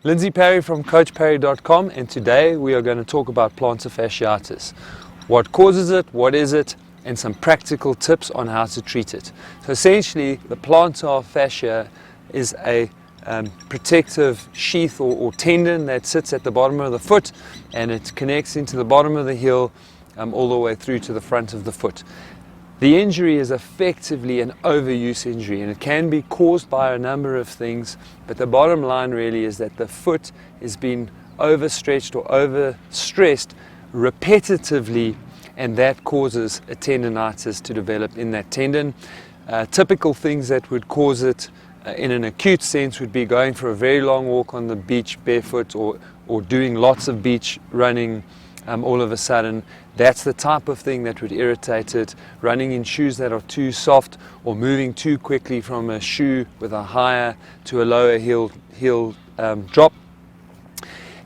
Lindsay Parry from CoachParry.com, and today we are going to talk about plantar fasciitis. What causes it, what is it, and some practical tips on how to treat it. So essentially, the plantar fascia is a protective sheath or tendon that sits at the bottom of the foot, and it connects into the bottom of the heel all the way through to the front of the foot. The injury is effectively an overuse injury, and it can be caused by a number of things, but the bottom line really is that the foot is being overstretched or overstressed repetitively, and that causes a tendonitis to develop in that tendon. Typical things that would cause it in an acute sense would be going for a very long walk on the beach barefoot, or doing lots of beach running all of a sudden. That's the type of thing that would irritate it. Running in shoes that are too soft, or moving too quickly from a shoe with a higher to a lower heel drop.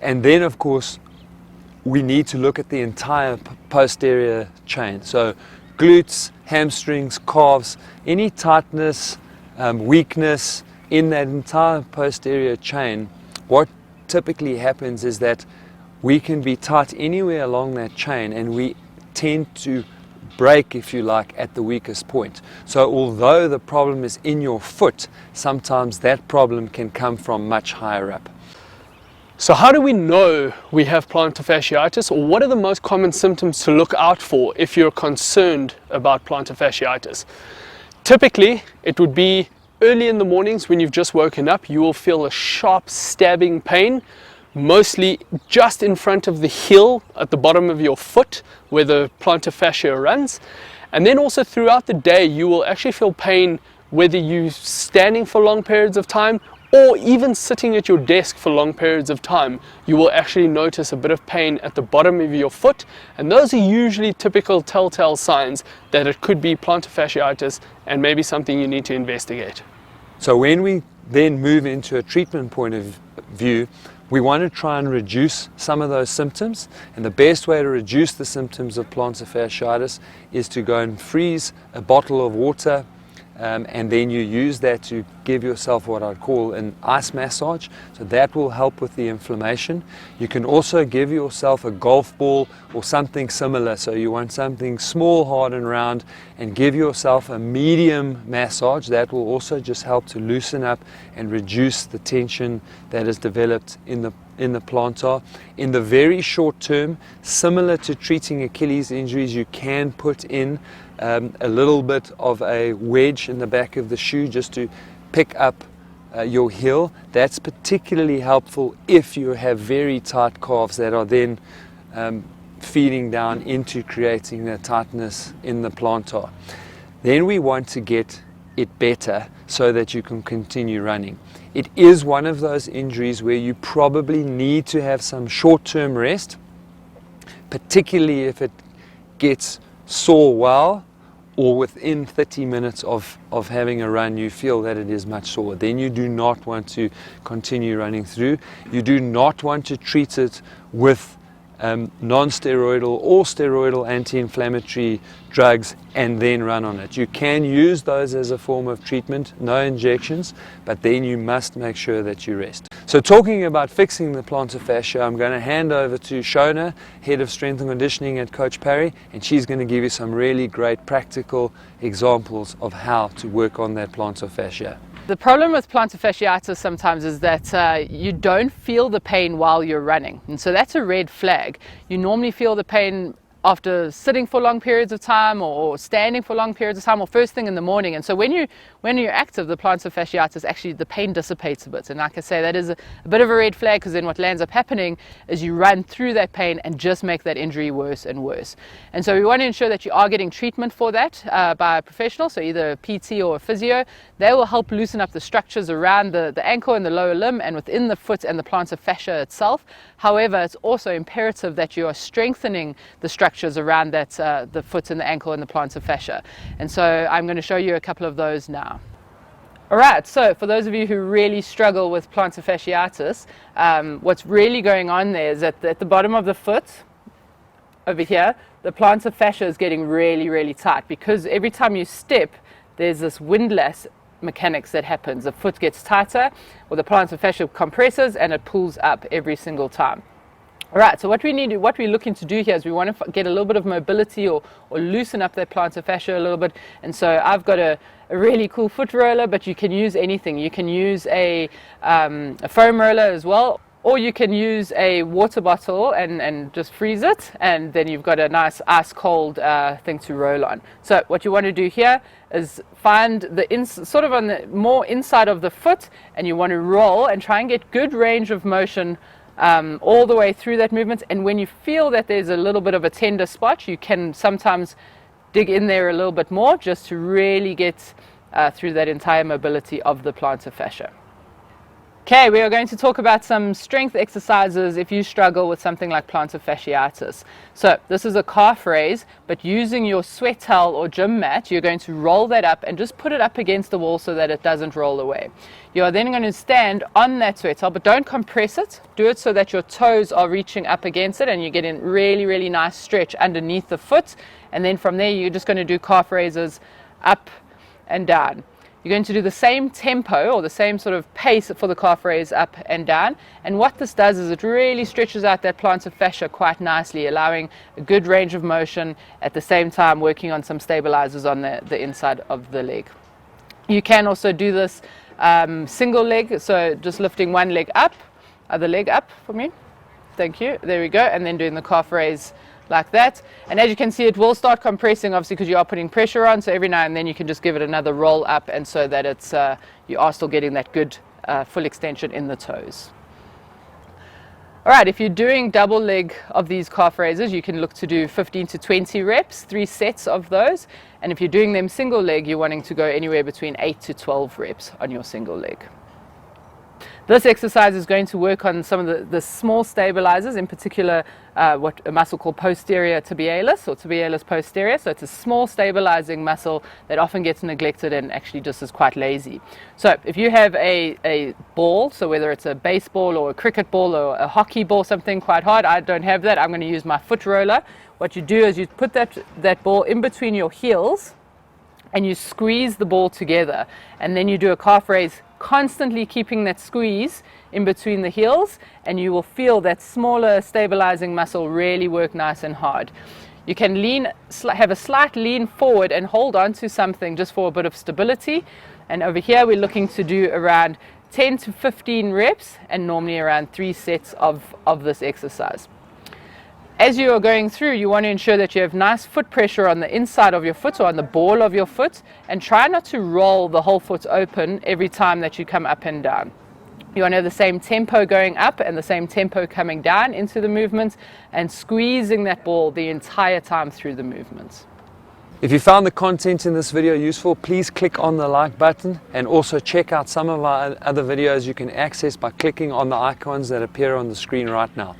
And then of course we need to look at the entire posterior chain. So glutes, hamstrings, calves, any tightness, weakness in that entire posterior chain. What typically happens is that we can be tight anywhere along that chain, and we tend to break, if you like, at the weakest point. So although the problem is in your foot, sometimes that problem can come from much higher up. So how do we know we have plantar fasciitis, or what are the most common symptoms to look out for if you're concerned about plantar fasciitis? Typically, it would be early in the mornings when you've just woken up. You will feel a sharp stabbing pain, mostly just in front of the heel at the bottom of your foot where the plantar fascia runs. And then also throughout the day, you will actually feel pain whether you're standing for long periods of time or even sitting at your desk for long periods of time. You will actually notice a bit of pain at the bottom of your foot, and those are usually typical telltale signs that it could be plantar fasciitis and maybe something you need to investigate. So when we then move into a treatment point of view, we want to try and reduce some of those symptoms, and the best way to reduce the symptoms of plantar fasciitis is to go and freeze a bottle of water, and then you use that to give yourself what I'd call an ice massage. So that will help with the inflammation. You can also give yourself a golf ball or something similar. So you want something small, hard and round, and give yourself a medium massage. That will also just help to loosen up and reduce the tension that is developed in the plantar. In the very short term, similar to treating Achilles injuries, you can put in a little bit of a wedge in the back of the shoe just to pick up your heel. That's particularly helpful if you have very tight calves that are then feeding down into creating the tightness in the plantar. Then we want to get it better so that you can continue running. It is one of those injuries where you probably need to have some short-term rest, particularly if it gets sore well, or within 30 minutes of having a run you feel that it is much sore. Then you do not want to continue running through. You do not want to treat it with non-steroidal or steroidal anti-inflammatory drugs and then run on it. You can use those as a form of treatment, no injections, but then you must make sure that you rest. So talking about fixing the plantar fascia, I'm going to hand over to Shona, Head of Strength and Conditioning at Coach Parry, and she's going to give you some really great practical examples of how to work on that plantar fascia. The problem with plantar fasciitis sometimes is that you don't feel the pain while you're running, and so that's a red flag. You normally feel the pain after sitting for long periods of time, or standing for long periods of time, or first thing in the morning. And so when you're active, the plantar fasciitis, actually the pain dissipates a bit. And like I say, that is a bit of a red flag, because then what lands up happening is you run through that pain and just make that injury worse and worse. And so we want to ensure that you are getting treatment for that by a professional, so either a PT or a physio. They will help loosen up the structures around the ankle and the lower limb and within the foot and the plantar fascia itself. However, it's also imperative that you are strengthening the structures around that the foot and the ankle and the plantar fascia. And so I'm going to show you a couple of those now. Alright, so for those of you who really struggle with plantar fasciitis, what's really going on there is that at the bottom of the foot, over here, the plantar fascia is getting really, really tight, because every time you step, there's this windlass mechanics that happens. The foot gets tighter, or the plantar fascia compresses, and it pulls up every single time. All right, so what we're looking to do here is we want to get a little bit of mobility or loosen up that plantar fascia a little bit. And so I've got a really cool foot roller, but you can use anything. You can use a foam roller as well, or you can use a water bottle and just freeze it, and then you've got a nice ice cold thing to roll on. So what you want to do here is find the sort of on the more inside of the foot, and you want to roll and try and get good range of motion all the way through that movement. And when you feel that there's a little bit of a tender spot, you can sometimes dig in there a little bit more just to really get through that entire mobility of the plantar fascia. Okay, we are going to talk about some strength exercises if you struggle with something like plantar fasciitis. So this is a calf raise, but using your sweat towel or gym mat, you're going to roll that up and just put it up against the wall so that it doesn't roll away. You are then going to stand on that sweat towel, but don't compress it. Do it so that your toes are reaching up against it and you get in really, really nice stretch underneath the foot. And then from there, you're just going to do calf raises up and down. You're going to do the same tempo or the same sort of pace for the calf raise up and down. And what this does is it really stretches out that plantar fascia quite nicely, allowing a good range of motion at the same time working on some stabilizers on the inside of the leg. You can also do this single leg, so just lifting one leg up, other leg up for me. Thank you. There we go. And then doing the calf raise like that. And as you can see, it will start compressing, obviously, because you are putting pressure on. So every now and then you can just give it another roll up, and so that it's you are still getting that good full extension in the toes. All right, if you're doing double leg of these calf raises, you can look to do 15 to 20 reps, 3 sets of those. And if you're doing them single leg, you're wanting to go anywhere between 8 to 12 reps on your single leg. This exercise is going to work on some of the small stabilizers, in particular what a muscle called posterior tibialis or tibialis posterior. So it's a small stabilizing muscle that often gets neglected and actually just is quite lazy. So if you have a ball, so whether it's a baseball or a cricket ball or a hockey ball, something quite hard, I don't have that, I'm going to use my foot roller. What you do is you put that ball in between your heels and you squeeze the ball together, and then you do a calf raise, constantly keeping that squeeze in between the heels, and you will feel that smaller stabilizing muscle really work nice and hard. You can have a slight lean forward and hold on to something just for a bit of stability. And over here we're looking to do around 10 to 15 reps and normally around 3 sets of this exercise. As you are going through, you want to ensure that you have nice foot pressure on the inside of your foot or on the ball of your foot, and try not to roll the whole foot open every time that you come up and down. You want to have the same tempo going up and the same tempo coming down into the movement, and squeezing that ball the entire time through the movements. If you found the content in this video useful, please click on the like button, and also check out some of our other videos you can access by clicking on the icons that appear on the screen right now.